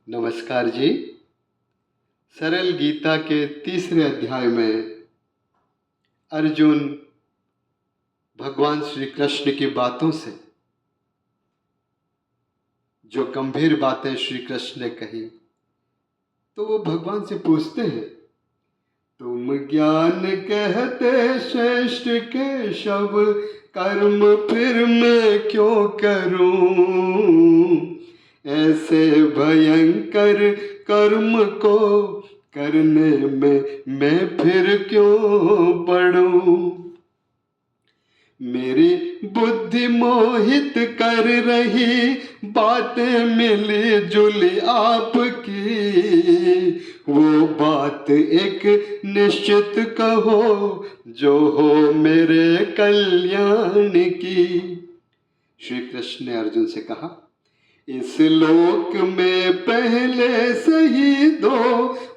नमस्कार जी। सरल गीता के तीसरे अध्याय में अर्जुन भगवान श्री कृष्ण की बातों से जो गंभीर बातें श्री कृष्ण ने कही, तो वो भगवान से पूछते हैं, तुम ज्ञान कहते श्रेष्ठ केशव, कर्म फिर मैं क्यों करूं? ऐसे भयंकर कर्म को करने में मैं फिर क्यों पड़ूं? मेरी बुद्धि मोहित कर रही, बातें मिली जुली आपकी, वो बात एक निश्चित कहो जो हो मेरे कल्याण की। श्री कृष्ण ने अर्जुन से कहा, इस लोक में पहले से ही दो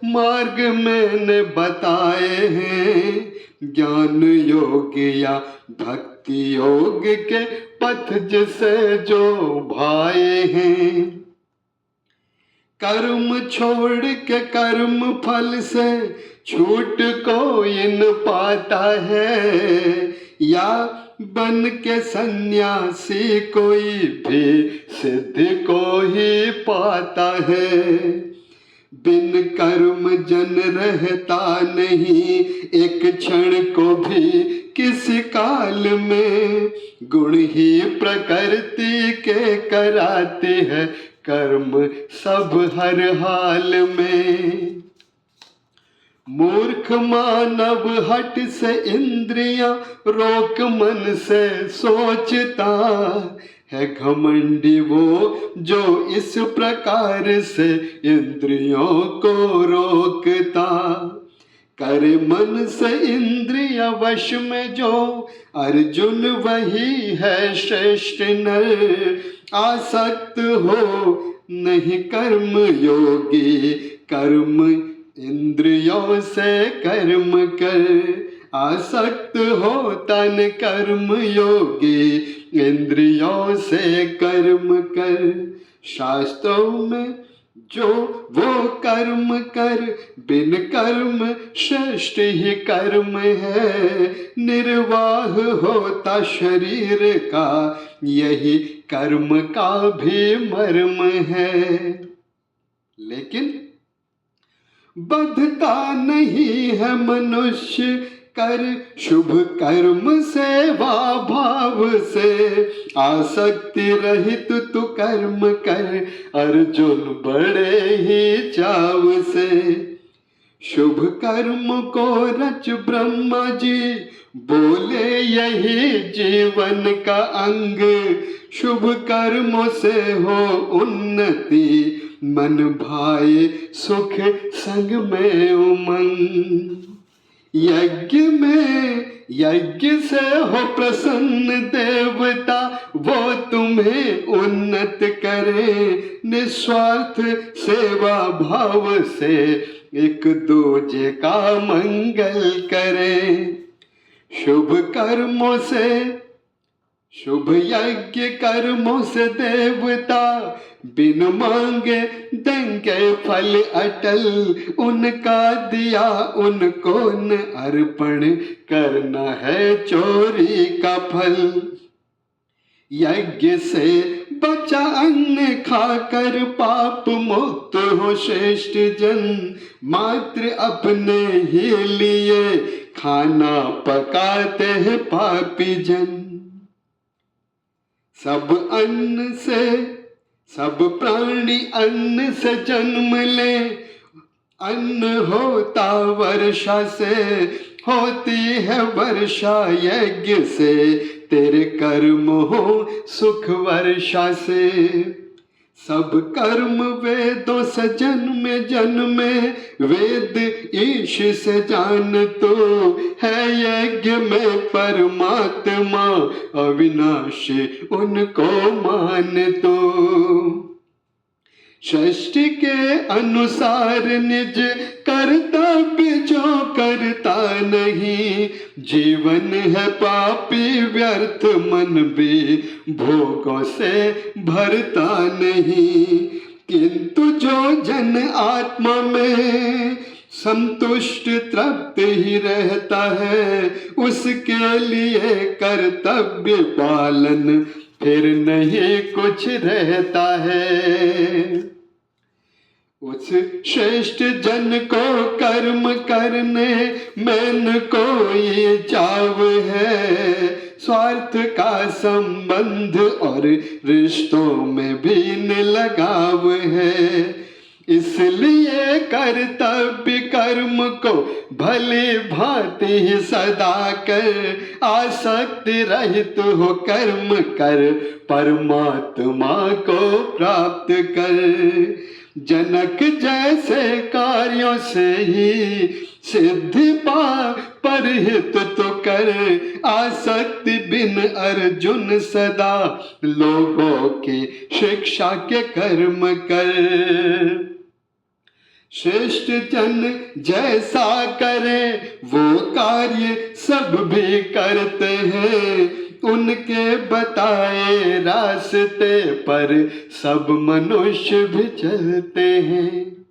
मार्ग मैंने बताए हैं, ज्ञान योग या भक्ति योग के पथ जिसे जो भाए हैं। कर्म छोड़ के कर्म फल से छूट कोई न पाता है, या बन के सन्यासी कोई भी सिद्धि को ही पाता है। बिन कर्म जन रहता नहीं एक क्षण को भी किसी काल में, गुण ही प्रकृति के कराते हैं कर्म सब हर हाल में। मूर्ख मानव हट से इंद्रियां रोक मन से सोचता है, घमंडी वो जो इस प्रकार से इंद्रियों को रोकता। करे मन से इंद्रिय वश में जो अर्जुन वही है श्रेष्ठ नर, आसक्त हो नहीं कर्म योगी, कर्म इंद्रियों से कर्म कर। आसक्त हो तन कर्म योगी, इंद्रियों से कर्म कर। शास्त्रों में जो वो कर्म कर, बिन कर्म श्रेष्ठ ही कर्म है। निर्वाह होता शरीर का, यही कर्म का भी मर्म है। लेकिन बद्धता नहीं है मनुष्य कर शुभ कर्म सेवा भाव से, आसक्ति रहित तू कर्म कर अर्जुन बड़े ही चाव से। शुभ कर्म को रच ब्रह्मा जी बोले यही जीवन का अंग, शुभ कर्मों से हो उन्नति, मन भाए सुख संग में उमंग। यज्ञ से हो प्रसन्न देवता, वो तुम्हें उन्नत करे। निस्वार्थ सेवा भाव से एक दूजे का मंगल करे। शुभ कर्मों से शुभ यज्ञ कर्मों से देवता, बिन मांगे देंगे फल अटल। उनका दिया उनको न अर्पण, करना है चोरी का फल। यज्ञ से बचा अन्न खाकर पाप मुक्त हो श्रेष्ठ जन, मात्र अपने ही लिए खाना पकाते हैं पापी जन। सब प्राणी अन्न से जन्म ले, अन्न होता वर्षा से, होती है वर्षा यज्ञ से। तेरे कर्म हो सुख वर्षा से। सब कर्म वेदों से जन्मे जन्मे, वेद ईश से जान तो है। यज्ञ में परमात्मा अविनाशी उनको मान तो। सृष्टि के अनुसार निज कर्तव्य जो करता नहीं, जीवन है पापी व्यर्थ मन भी भोगों से भरता नहीं। किंतु जो जन आत्मा में संतुष्ट तृप्त ही रहता है, उसके लिए कर्तव्य पालन फिर नहीं कुछ रहता है। उस श्रेष्ठ जन को कर्म करने में न कोई चाव है, स्वार्थ का संबंध और रिश्तों में भी न लगाव है। इसलिए कर्तव्य कर्म को भली भांति सदा कर, आसक्ति रहित हो कर्म कर, परमात्मा को प्राप्त कर। जनक जैसे कार्यों से ही सिद्धि पा, परहित तो कर, आसक्ति बिन अर्जुन सदा लोगों की शिक्षा के कर्म कर। श्रेष्ठ जन जैसा करे वो कार्य सब भी करते हैं, उनके बताए रास्ते पर सब मनुष्य भी चलते हैं।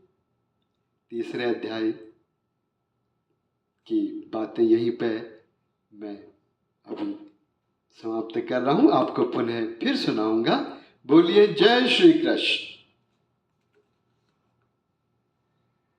तीसरे अध्याय की बातें यहीं पे मैं अभी समाप्त कर रहा हूं, आपको पुनः फिर सुनाऊंगा। बोलिए जय श्री कृष्ण।